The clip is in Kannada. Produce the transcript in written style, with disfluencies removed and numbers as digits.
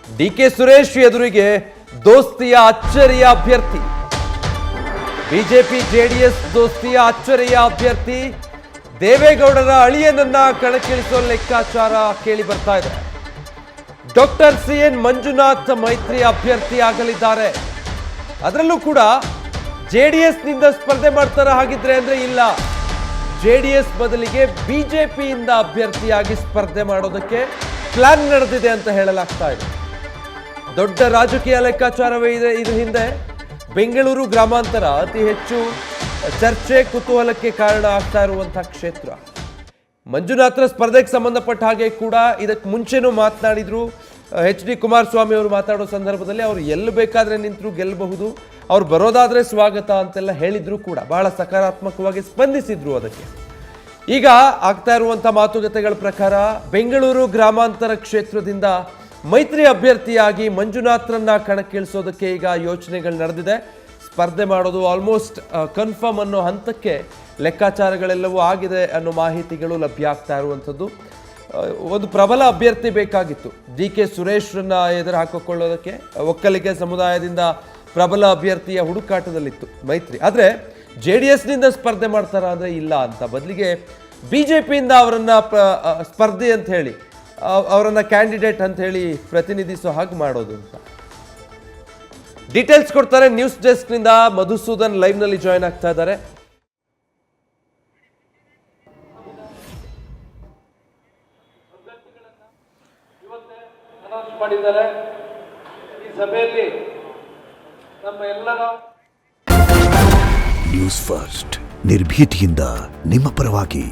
ಡಿಕೆ ಸುರೇಶ್ ಎದುರಿಗೆ ದೋಸ್ತಿಯ ಅಚ್ಚರಿಯ ಅಭ್ಯರ್ಥಿ. ಬಿಜೆಪಿ ಜೆಡಿಎಸ್ ದೋಸ್ತಿಯ ಅಚ್ಚರಿಯ ಅಭ್ಯರ್ಥಿ ದೇವೇಗೌಡರ ಅಳಿಯನನ್ನ ಕಣಕ್ಕಿಳಿಸುವ ಲೆಕ್ಕಾಚಾರ ಕೇಳಿ ಬರ್ತಾ ಇದೆ. ಡಾಕ್ಟರ್ ಸಿಎನ್ ಮಂಜುನಾಥ್ ಮೈತ್ರಿ ಅಭ್ಯರ್ಥಿ ಆಗಲಿದ್ದಾರೆ. ಅದರಲ್ಲೂ ಕೂಡ ಜೆಡಿಎಸ್ ನಿಂದ ಸ್ಪರ್ಧೆ ಮಾಡ್ತಾರ ಹಾಗಿದ್ರೆ ಅಂದ್ರೆ ಇಲ್ಲ, ಜೆಡಿಎಸ್ ಬದಲಿಗೆ ಬಿಜೆಪಿಯಿಂದ ಅಭ್ಯರ್ಥಿಯಾಗಿ ಸ್ಪರ್ಧೆ ಮಾಡೋದಕ್ಕೆ ಪ್ಲಾನ್ ನಡೆದಿದೆ ಅಂತ ಹೇಳಲಾಗ್ತಾ ಇದೆ. ದೊಡ್ಡ ರಾಜಕೀಯ ಲೆಕ್ಕಾಚಾರವೇ ಇದೆ. ಇದ್ರ ಹಿಂದೆ ಬೆಂಗಳೂರು ಗ್ರಾಮಾಂತರ ಅತಿ ಹೆಚ್ಚು ಚರ್ಚೆ ಕುತೂಹಲಕ್ಕೆ ಕಾರಣ ಆಗ್ತಾ ಇರುವಂತಹ ಕ್ಷೇತ್ರ. ಮಂಜುನಾಥ್ರ ಸ್ಪರ್ಧೆಗೆ ಸಂಬಂಧಪಟ್ಟ ಹಾಗೆ ಕೂಡ ಇದಕ್ಕೆ ಮುಂಚೆನೂ ಮಾತನಾಡಿದ್ರು. HD ಕುಮಾರಸ್ವಾಮಿ ಅವರು ಮಾತಾಡೋ ಸಂದರ್ಭದಲ್ಲಿ ಅವರು ಎಲ್ಲಿ ಬೇಕಾದ್ರೆ ನಿಂತರೂ ಗೆಲ್ಲಬಹುದು, ಅವ್ರು ಬರೋದಾದ್ರೆ ಸ್ವಾಗತ ಅಂತೆಲ್ಲ ಹೇಳಿದ್ರು ಕೂಡ ಬಹಳ ಸಕಾರಾತ್ಮಕವಾಗಿ ಸ್ಪಂದಿಸಿದ್ರು ಅದಕ್ಕೆ. ಈಗ ಆಗ್ತಾ ಇರುವಂಥ ಮಾತುಕತೆಗಳ ಪ್ರಕಾರ ಬೆಂಗಳೂರು ಗ್ರಾಮಾಂತರ ಕ್ಷೇತ್ರದಿಂದ ಮೈತ್ರಿ ಅಭ್ಯರ್ಥಿಯಾಗಿ ಮಂಜುನಾಥ್ರನ್ನ ಕಣಕ್ಕಿಳಿಸೋದಕ್ಕೆ ಈಗ ಯೋಚನೆಗಳು ನಡೆದಿದೆ. ಸ್ಪರ್ಧೆ ಮಾಡೋದು ಆಲ್ಮೋಸ್ಟ್ ಕನ್ಫರ್ಮ್ ಅನ್ನೋ ಹಂತಕ್ಕೆ ಲೆಕ್ಕಾಚಾರಗಳೆಲ್ಲವೂ ಆಗಿದೆ ಅನ್ನೋ ಮಾಹಿತಿಗಳು ಲಭ್ಯ ಆಗ್ತಾ ಇರುವಂಥದ್ದು. ಒಂದು ಪ್ರಬಲ ಅಭ್ಯರ್ಥಿ ಬೇಕಾಗಿತ್ತು ಡಿಕೆ ಸುರೇಶ್ರನ್ನ ಎದುರು ಹಾಕಿಕೊಳ್ಳೋದಕ್ಕೆ. ಒಕ್ಕಲಿಗ ಸಮುದಾಯದಿಂದ ಪ್ರಬಲ ಅಭ್ಯರ್ಥಿಯ ಹುಡುಕಾಟದಲ್ಲಿತ್ತು ಮೈತ್ರಿ. ಆದರೆ JDSನಿಂದ ಸ್ಪರ್ಧೆ ಮಾಡ್ತಾರಾ ಅಂದರೆ ಇಲ್ಲ ಅಂತ, ಬದಲಿಗೆ BJPಯಿಂದ ಅವರನ್ನ ಸ್ಪರ್ಧೆ ಅಂತ ಹೇಳಿ ಅವರನ್ನ ಕ್ಯಾಂಡಿಡೇಟ್ ಅಂತ ಹೇಳಿ ಪ್ರತಿನಿಧಿಸೋ ಹಾಗೆ ಮಾಡೋದು ಅಂತ ಡೀಟೇಲ್ಸ್ ಕೊಡ್ತಾರೆ. ನ್ಯೂಸ್ ಡೆಸ್ಕ್ನಿಂದ ಮಧುಸೂದನ್ ಲೈವ್ನಲ್ಲಿ ಜಾಯ್ನ್ ಆಗ್ತಾ ಇದ್ದಾರೆ. ಮಾಡಿದ್ದಾರೆ ಈ ಸಭೆಯಲ್ಲಿ ನಮ್ಮ ಎಲ್ಲರ ನ್ಯೂಸ್ ಫಸ್ಟ್ ನಿರ್ಭೀತಿಯಿಂದ ನಿಮ್ಮ ಪರವಾಗಿ.